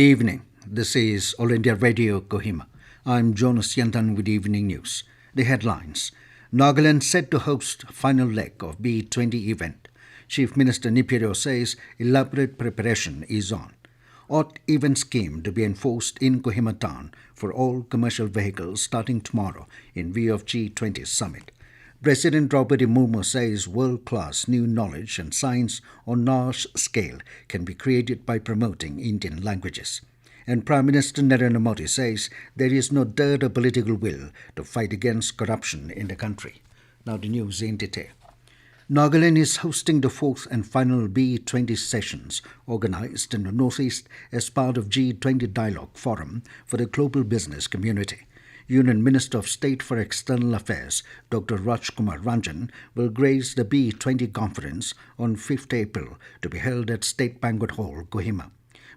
evening. This is All India Radio Kohima. I'm Jonas Yantan with Evening News. The headlines. Nagaland set to host final leg of B20 event. Chief Minister Neiphiu Rio says elaborate preparation is on. Odd even scheme to be enforced in Kohima Town for all commercial vehicles starting tomorrow in view of G20 Summit. President Droupadi Murmu says world-class new knowledge and science on large scale can be created by promoting Indian languages. And Prime Minister Narendra Modi says there is no dearth of political will to fight against corruption in the country. Now the news in detail. Nagaland is hosting the fourth and final B20 sessions organized in the Northeast as part of G20 Dialogue Forum for the global business community. Union Minister of State for External Affairs, Dr. Rajkumar Ranjan, will grace the B20 conference on 5th April to be held at State Banquet Hall, Kohima.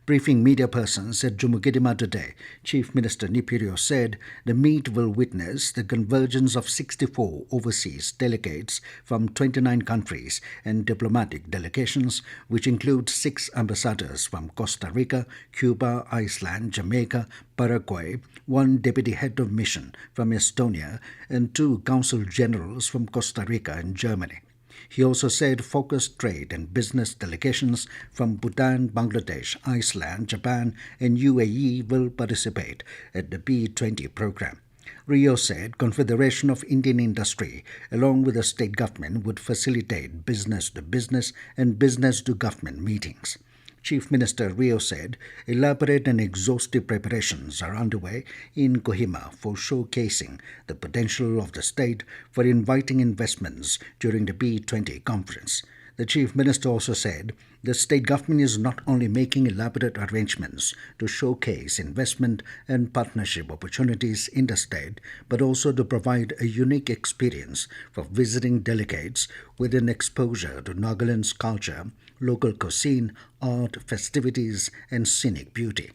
Briefing media persons at Jumugitima today, Chief Minister Neiphiu Rio said the meet will witness the convergence of 64 overseas delegates from 29 countries and diplomatic delegations, which include 6 ambassadors from Costa Rica, Cuba, Iceland, Jamaica, Paraguay, 1 deputy head of mission from Estonia, and 2 consul generals from Costa Rica and Germany. He also said focused trade and business delegations from Bhutan, Bangladesh, Iceland, Japan, and UAE will participate at the B20 program. Rio said Confederation of Indian Industry, along with the state government, would facilitate business-to-business and business-to-government meetings. Chief Minister Rio said elaborate and exhaustive preparations are underway in Kohima for showcasing the potential of the state for inviting investments during the B20 conference. The Chief Minister also said the state government is not only making elaborate arrangements to showcase investment and partnership opportunities in the state, but also to provide a unique experience for visiting delegates with an exposure to Nagaland's culture, local cuisine, art, festivities, and scenic beauty.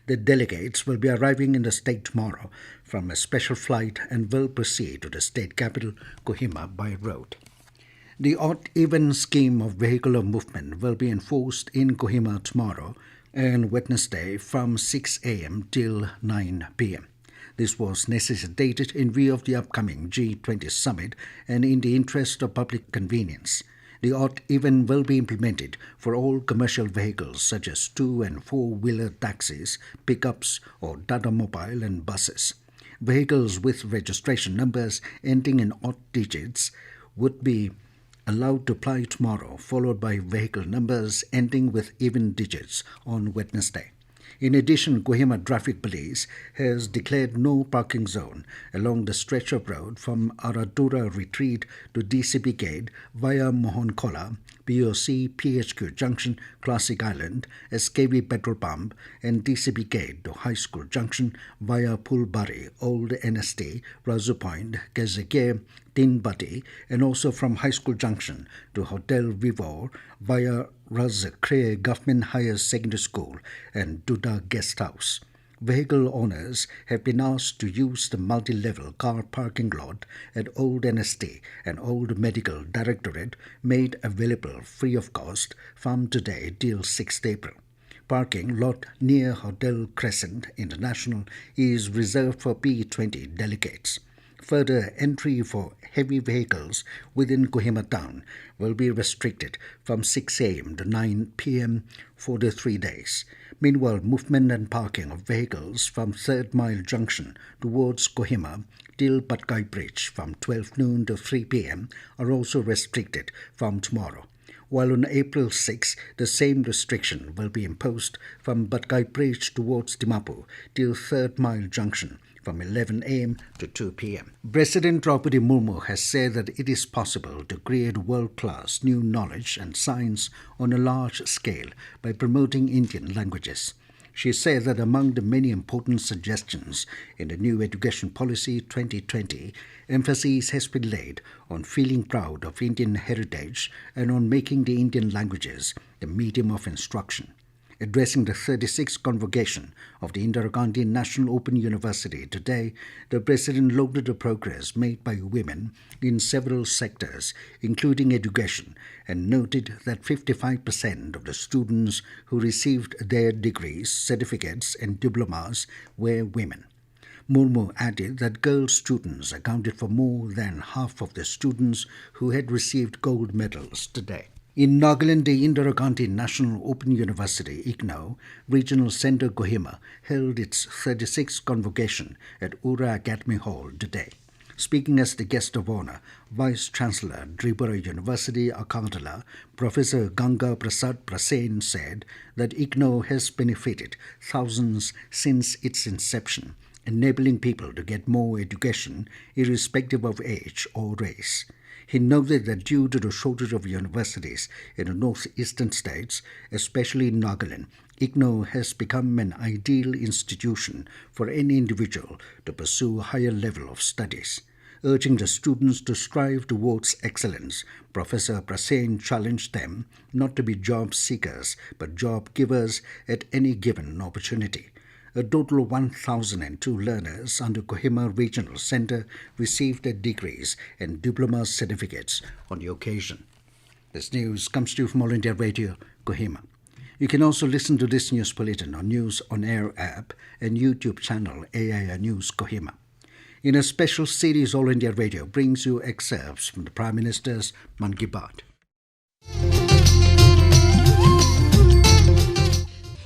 The delegates will be arriving in the state tomorrow from a special flight and will proceed to the state capital, Kohima, by road. The odd-even scheme of vehicular movement will be enforced in Kohima tomorrow and Wednesday from 6 a.m. till 9 p.m. This was necessitated in view of the upcoming G20 Summit and in the interest of public convenience. The odd-even will be implemented for all commercial vehicles such as 2- and 4-wheeler taxis, pickups, or Tata Mobile and buses. Vehicles with registration numbers ending in odd digits would be allowed to ply tomorrow, followed by vehicle numbers ending with even digits on Wednesday. In addition, Kohima Traffic Police has declared no parking zone along the stretch of road from Aradura Retreat to DCP Gate via Mohonkhola, POC, PHQ Junction, Classic Island, SKV Petrol Pump, and DCP Gate to High School Junction via Pulbari, Old NST, Razu Point, Kezeke, Tinbati, and also from High School Junction to Hotel Vivor via Razakre Government Higher Secondary School and Duda Guest House. Vehicle owners have been asked to use the multi-level car parking lot at Old NST and Old Medical Directorate, made available free of cost from today till 6th April. Parking lot near Hotel Crescent International is reserved for B20 delegates. Further, entry for heavy vehicles within Kohima Town will be restricted from 6 a.m. to 9 p.m. for the 3 days. Meanwhile, movement and parking of vehicles from 3rd Mile Junction towards Kohima till Patkai Bridge from 12 noon to 3 p.m. are also restricted from tomorrow. While on April 6, the same restriction will be imposed from Patkai Bridge towards Dimapur till 3rd Mile Junction from 11 a.m. to 2 p.m. President Droupadi Murmu has said that it is possible to create world-class new knowledge and science on a large scale by promoting Indian languages. She said that among the many important suggestions in the new Education Policy 2020, emphasis has been laid on feeling proud of Indian heritage and on making the Indian languages the medium of instruction. Addressing the 36th convocation of the Indira Gandhi National Open University today, the President lauded the progress made by women in several sectors, including education, and noted that 55% of the students who received their degrees, certificates, and diplomas were women. Murmu added that girl students accounted for more than half of the students who had received gold medals today. In Nagaland, the Indira Gandhi National Open University, IGNOU, Regional Centre Kohima, held its 36th convocation at Ura Academy Hall today. Speaking as the guest of honour, Vice-Chancellor, Droupadi University, Agartala, Professor Ganga Prasad Prasen said that IGNOU has benefited thousands since its inception, enabling people to get more education irrespective of age or race. He noted that due to the shortage of universities in the northeastern states, especially in Nagaland, IGNOU has become an ideal institution for any individual to pursue a higher level of studies. Urging the students to strive towards excellence, Professor Prasen challenged them not to be job seekers but job givers at any given opportunity. A total of 1,002 learners under Kohima Regional Centre received their degrees and diploma certificates on the occasion. This news comes to you from All India Radio, Kohima. You can also listen to this news bulletin on News On Air app and YouTube channel AIR News Kohima. In a special series, All India Radio brings you excerpts from the Prime Minister's Man Ki Baat.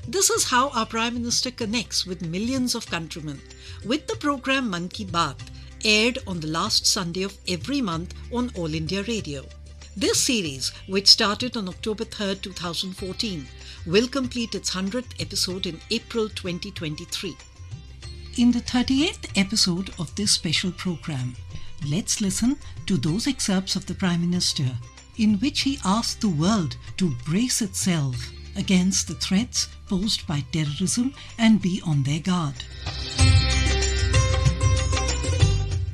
This is how our Prime Minister connects with millions of countrymen with the programme Man Ki Baat, aired on the last Sunday of every month on All India Radio. This series, which started on October 3rd, 2014, will complete its 100th episode in April 2023. In the 38th episode of this special programme, let's listen to those excerpts of the Prime Minister in which he asked the world to brace itself against the threats posed by terrorism and be on their guard.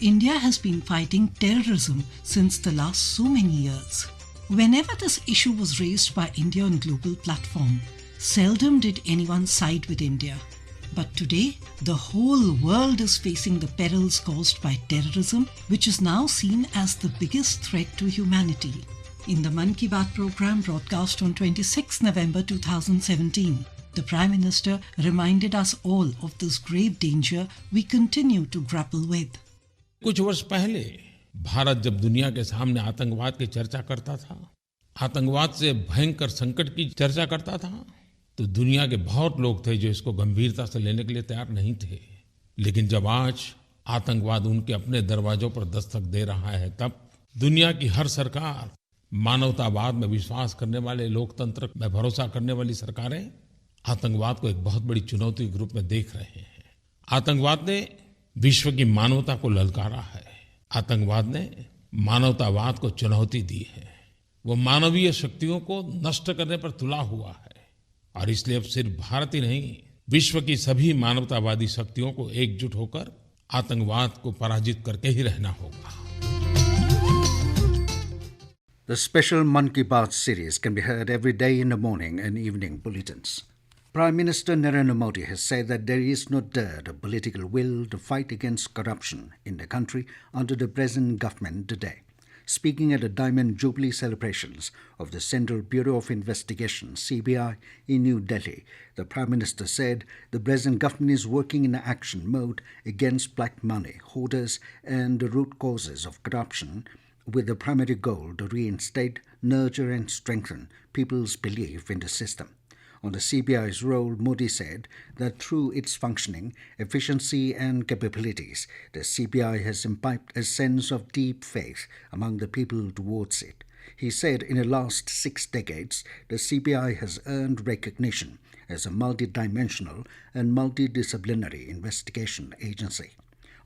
India has been fighting terrorism since the last so many years. Whenever this issue was raised by India on global platform, seldom did anyone side with India. But today, the whole world is facing the perils caused by terrorism, which is now seen as the biggest threat to humanity. In the Man Ki Baat program broadcast on 26 November 2017, the Prime Minister reminded us all of this grave danger we continue to grapple with. कुछ वर्ष पहले भारत जब दुनिया के सामने आतंकवाद की चर्चा करता था, आतंकवाद से भयंकर संकट की चर्चा करता था, तो दुनिया के बहुत लोग थे जो इसको गंभीरता से लेने के लिए तैयार नहीं थे। लेकिन जब आज आतंकवाद उनके अपने दरवाजों पर दस्तक दे रहा है, तब दुनिया की हर सरकार, मानवतावाद में विश्वास करने वाले, लोकतंत्र में भरोसा करने वाली सरकारें आतंकवाद को एक बहुत बड़ी चुनौती के रूप में देख रहे हैं। आतंकवाद ने विश्व की मानवता को ललकारा है। आतंकवाद ने मानवतावाद को चुनौती दी है। वो मानवीय शक्तियों को नष्ट करने पर तुला हुआ है और इसलिए अब सिर्फ भारत ही नहीं, विश्व की सभी मानवतावादी शक्तियों को एकजुट होकर आतंकवाद को पराजित करके ही रहना होगा। The special Man Ki Baat series can be heard every day in the morning and evening bulletins. Prime Minister Narendra Modi has said that there is no dearth of political will to fight against corruption in the country under the present government today. Speaking at the Diamond Jubilee celebrations of the Central Bureau of Investigation (CBI) in New Delhi, the Prime Minister said the present government is working in action mode against black money, hoarders and the root causes of corruption, with the primary goal to reinstate, nurture and strengthen people's belief in the system. On the CBI's role, Modi said that through its functioning, efficiency and capabilities, the CBI has imbibed a sense of deep faith among the people towards it. He said in the last 6 decades, the CBI has earned recognition as a multidimensional and multidisciplinary investigation agency.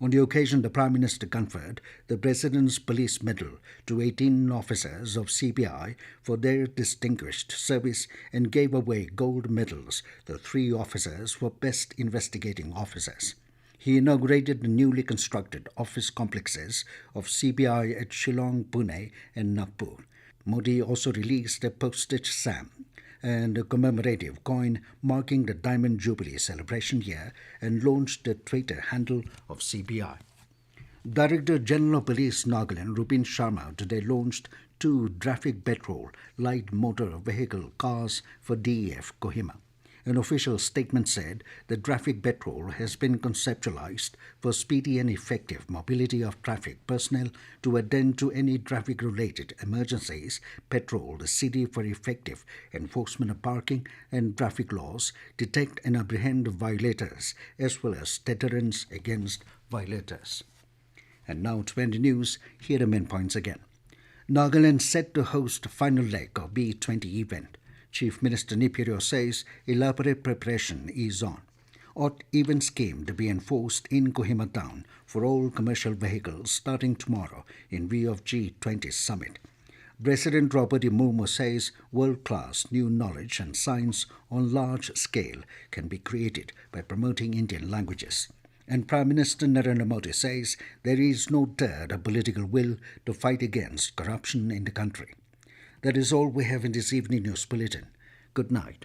On the occasion, the Prime Minister conferred the President's Police Medal to 18 officers of CBI for their distinguished service and gave away gold medals to 3 officers for Best Investigating Officers. He inaugurated the newly constructed office complexes of CBI at Shillong, Pune and Nagpur. Modi also released a postage stamp and a commemorative coin marking the Diamond Jubilee celebration year and launched the Twitter handle of CBI. Director General of Police Nagaland Rupin Sharma today launched 2 traffic patrol light motor vehicle cars for DEF Kohima. An official statement said the traffic patrol has been conceptualized for speedy and effective mobility of traffic personnel to attend to any traffic-related emergencies, patrol the city for effective enforcement of parking and traffic laws, detect and apprehend violators, as well as deterrence against violators. And now 20 news, here are main points again. Nagaland set to host final leg of B20 event. Chief Minister Neiphiu Rio says elaborate preparation is on. Odd even scheme to be enforced in Kohima Town for all commercial vehicles starting tomorrow in view of G20 Summit. President Droupadi Murmu says world-class new knowledge and science on large scale can be created by promoting Indian languages. And Prime Minister Narendra Modi says there is no dearth of political will to fight against corruption in the country. That is all we have in this evening news bulletin. Good night.